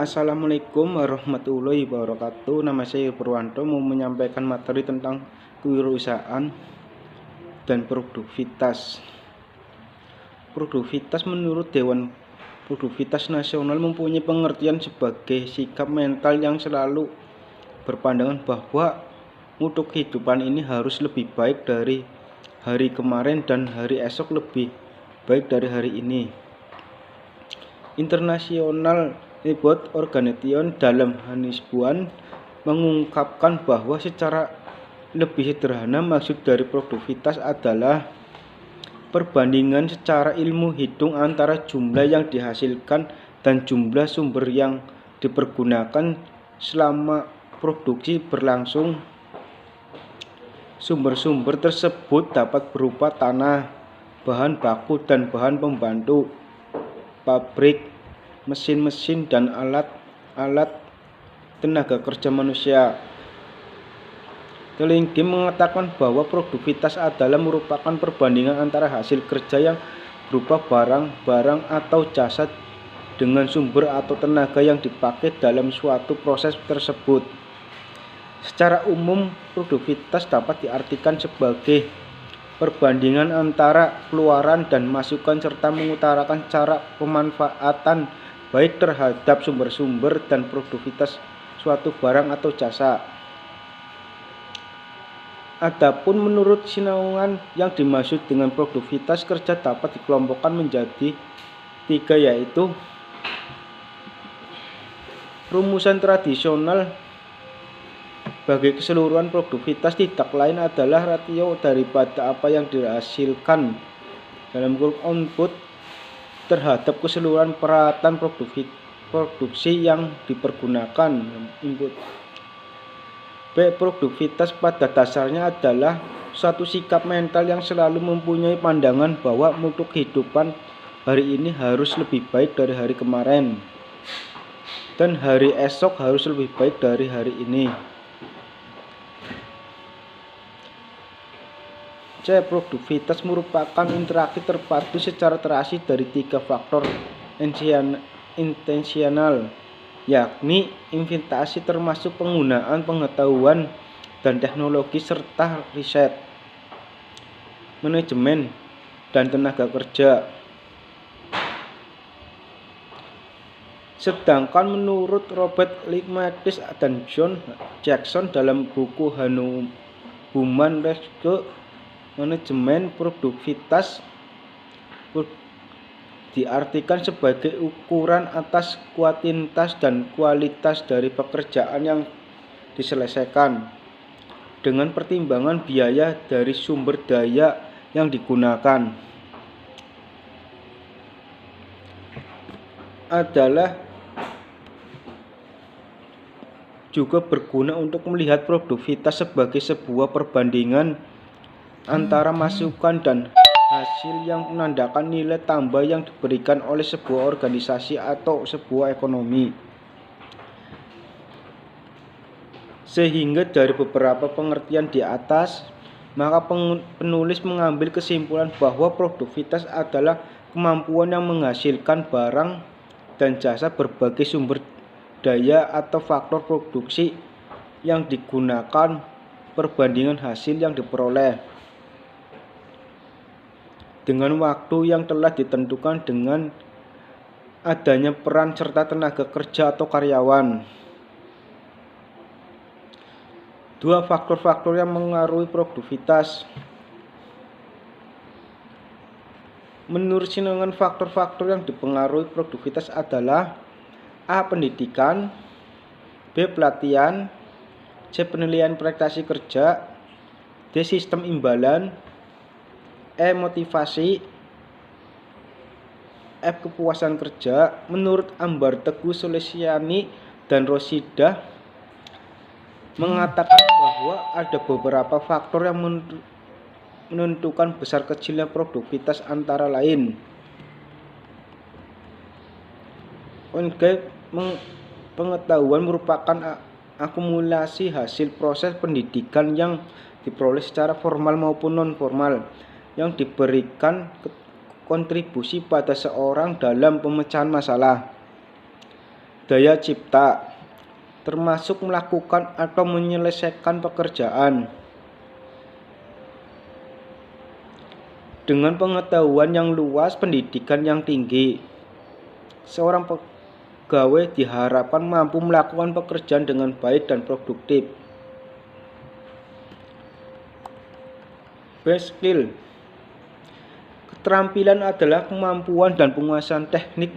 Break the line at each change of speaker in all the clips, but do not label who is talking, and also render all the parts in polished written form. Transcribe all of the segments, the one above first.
Assalamualaikum warahmatullahi wabarakatuh. Nama saya Purwanto, mau menyampaikan materi tentang kewirausahaan dan produktivitas. Produktivitas menurut Dewan Produktivitas Nasional mempunyai pengertian sebagai sikap mental yang selalu berpandangan bahwa mutu kehidupan ini harus lebih baik dari hari kemarin dan hari esok lebih baik dari hari ini. International Labour Organization dalam Hanisbuan mengungkapkan bahwa secara lebih sederhana maksud dari produktivitas adalah perbandingan secara ilmu hitung antara jumlah yang dihasilkan dan jumlah sumber yang dipergunakan selama produksi berlangsung. Sumber-sumber tersebut dapat berupa tanah, bahan baku dan bahan pembantu, pabrik, mesin-mesin dan alat-alat tenaga kerja manusia. Telinggi mengatakan bahwa produktivitas adalah merupakan perbandingan antara hasil kerja yang berupa barang atau jasa dengan sumber atau tenaga yang dipakai dalam suatu proses tersebut. Secara umum, produktivitas dapat diartikan sebagai perbandingan antara keluaran dan masukan serta mengutarakan cara pemanfaatan baik terhadap sumber-sumber dan produktivitas suatu barang atau jasa. Adapun menurut Sinaungan yang dimaksud dengan produktivitas kerja dapat dikelompokkan menjadi 3, yaitu rumusan tradisional bagi keseluruhan produktivitas tidak lain adalah ratio daripada apa yang dihasilkan dalam kurung output terhadap keseluruhan peralatan produksi yang dipergunakan input. Produktivitas pada dasarnya adalah suatu sikap mental yang selalu mempunyai pandangan bahwa mutu kehidupan hari ini harus lebih baik dari hari kemarin dan hari esok harus lebih baik dari hari ini. Produktivitas merupakan interaksi terpadu secara terasi dari 3 faktor intensional, yakni investasi termasuk penggunaan pengetahuan dan teknologi serta riset, manajemen, dan tenaga kerja. Sedangkan menurut Robert Lemaitre dan John Jackson dalam buku Human Resource Manajemen, produktivitas diartikan sebagai ukuran atas kuantitas dan kualitas dari pekerjaan yang diselesaikan dengan pertimbangan biaya dari sumber daya yang digunakan. Adalah juga berguna untuk melihat produktivitas sebagai sebuah perbandingan antara masukan dan hasil yang menandakan nilai tambah yang diberikan oleh sebuah organisasi atau sebuah ekonomi. Sehingga dari beberapa pengertian di atas, maka penulis mengambil kesimpulan bahwa produktivitas adalah kemampuan yang menghasilkan barang dan jasa berbagai sumber daya atau faktor produksi yang digunakan perbandingan hasil yang diperoleh dengan waktu yang telah ditentukan dengan adanya peran serta tenaga kerja atau karyawan. 2 faktor-faktor yang mengaruhi produktivitas. Menurut Sinaungan, faktor-faktor yang dipengaruhi produktivitas adalah A. Pendidikan, B. Pelatihan, C. Penilaian prestasi kerja, D. Sistem imbalan, E. Motivasi, F. Kepuasan kerja. Menurut Ambar Teguh Sulesiani dan Rosidah mengatakan bahwa ada beberapa faktor yang menentukan besar kecilnya produktivitas, antara lain pengetahuan merupakan akumulasi hasil proses pendidikan yang diperoleh secara formal maupun non-formal yang diberikan kontribusi pada seorang dalam pemecahan masalah. Daya cipta, termasuk melakukan atau menyelesaikan pekerjaan dengan pengetahuan yang luas, pendidikan yang tinggi. Seorang pegawai diharapkan mampu melakukan pekerjaan dengan baik dan produktif. Best skill, keterampilan adalah kemampuan dan penguasaan teknik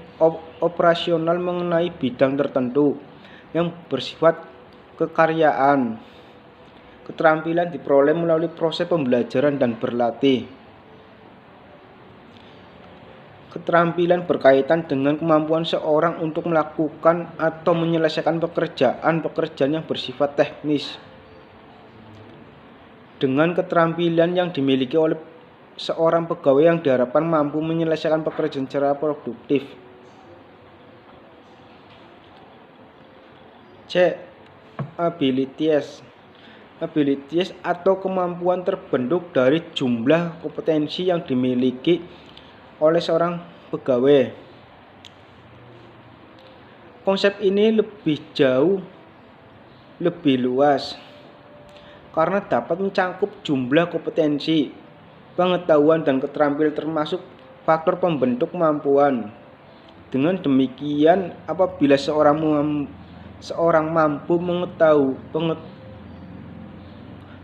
operasional mengenai bidang tertentu yang bersifat kekaryaan. Keterampilan diperoleh melalui proses pembelajaran dan berlatih. Keterampilan berkaitan dengan kemampuan seorang untuk melakukan atau menyelesaikan pekerjaan yang bersifat teknis. Dengan keterampilan yang dimiliki oleh seorang pegawai yang diharapkan mampu menyelesaikan pekerjaan secara produktif. C. Abilities. Abilities atau kemampuan terbentuk dari jumlah kompetensi yang dimiliki oleh seorang pegawai. Konsep ini lebih luas karena dapat mencakup jumlah kompetensi, pengetahuan dan keterampilan termasuk faktor pembentuk kemampuan. Dengan demikian, apabila seorang mampu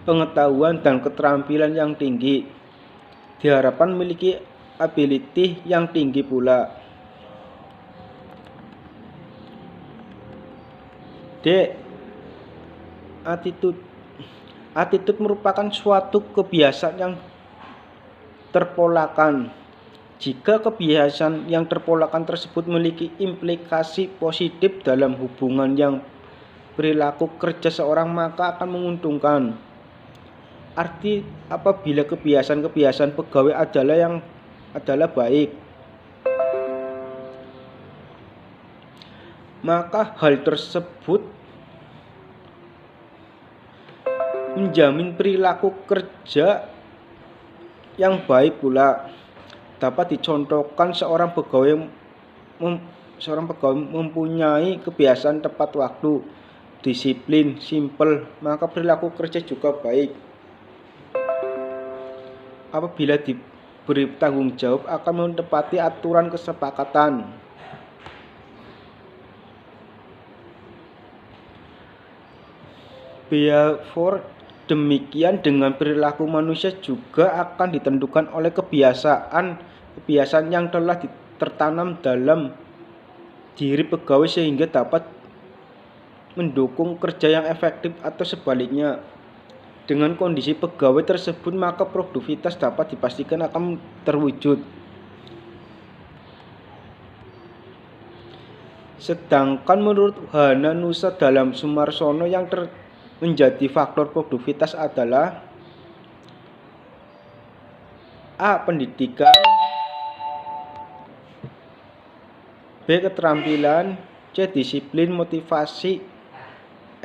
pengetahuan dan keterampilan yang tinggi, diharapkan memiliki ability yang tinggi pula. D. Attitude. Attitude merupakan suatu kebiasaan yang terpolakan. Jika kebiasaan yang terpolakan tersebut memiliki implikasi positif dalam hubungan yang perilaku kerja seorang, maka akan menguntungkan. Arti apabila kebiasaan pegawai adalah baik, maka hal tersebut menjamin perilaku kerja yang baik pula. Dapat dicontohkan seorang pegawai mempunyai kebiasaan tepat waktu, disiplin, simpel, maka perilaku kerja juga baik. Apabila diberi tanggung jawab akan menepati aturan kesepakatan. Behavior. Demikian dengan perilaku manusia juga akan ditentukan oleh kebiasaan yang telah tertanam dalam diri pegawai sehingga dapat mendukung kerja yang efektif atau sebaliknya. Dengan kondisi pegawai tersebut, maka produktivitas dapat dipastikan akan terwujud. Sedangkan menurut Hana Nusa dalam Sumarsono yang menjadi faktor produktivitas adalah A. Pendidikan, B. Keterampilan, C. Disiplin, motivasi,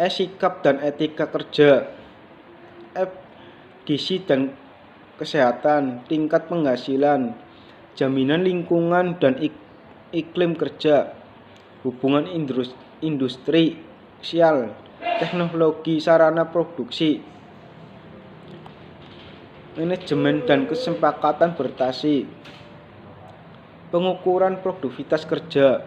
E. Sikap dan etika kerja, F. Gizi dan kesehatan, tingkat penghasilan, jaminan lingkungan dan iklim kerja, hubungan industri, sosial, teknologi, sarana produksi, manajemen dan kesepakatan berotasi. Pengukuran produktivitas kerja.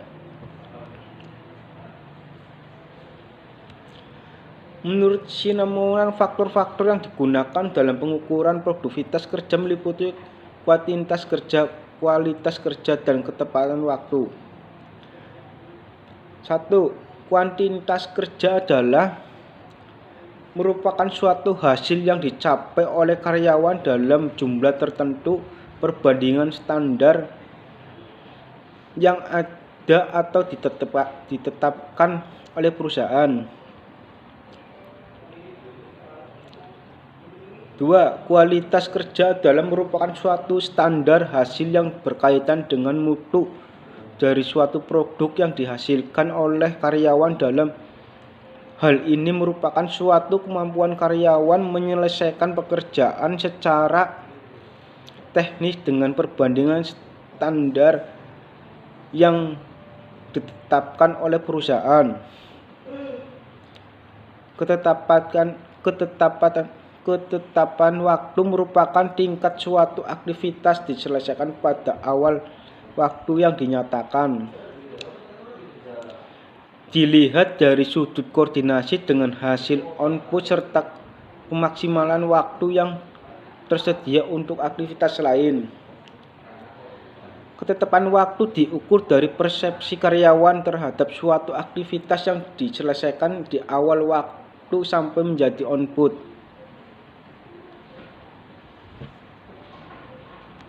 Menurut Sinnamoran, faktor-faktor yang digunakan dalam pengukuran produktivitas kerja meliputi kualitas kerja, dan ketepatan waktu. 1. Kuantitas kerja adalah merupakan suatu hasil yang dicapai oleh karyawan dalam jumlah tertentu perbandingan standar yang ada atau ditetapkan oleh perusahaan. 2. Kualitas kerja adalah merupakan suatu standar hasil yang berkaitan dengan mutu dari suatu produk yang dihasilkan oleh karyawan. Dalam hal ini merupakan suatu kemampuan karyawan menyelesaikan pekerjaan secara teknis dengan perbandingan standar yang ditetapkan oleh perusahaan. Ketetapan waktu merupakan tingkat suatu aktivitas diselesaikan pada awal waktu yang dinyatakan. Dilihat dari sudut koordinasi dengan hasil output serta pemaksimalan waktu yang tersedia untuk aktivitas lain. Ketetapan waktu diukur dari persepsi karyawan terhadap suatu aktivitas yang diselesaikan di awal waktu sampai menjadi output.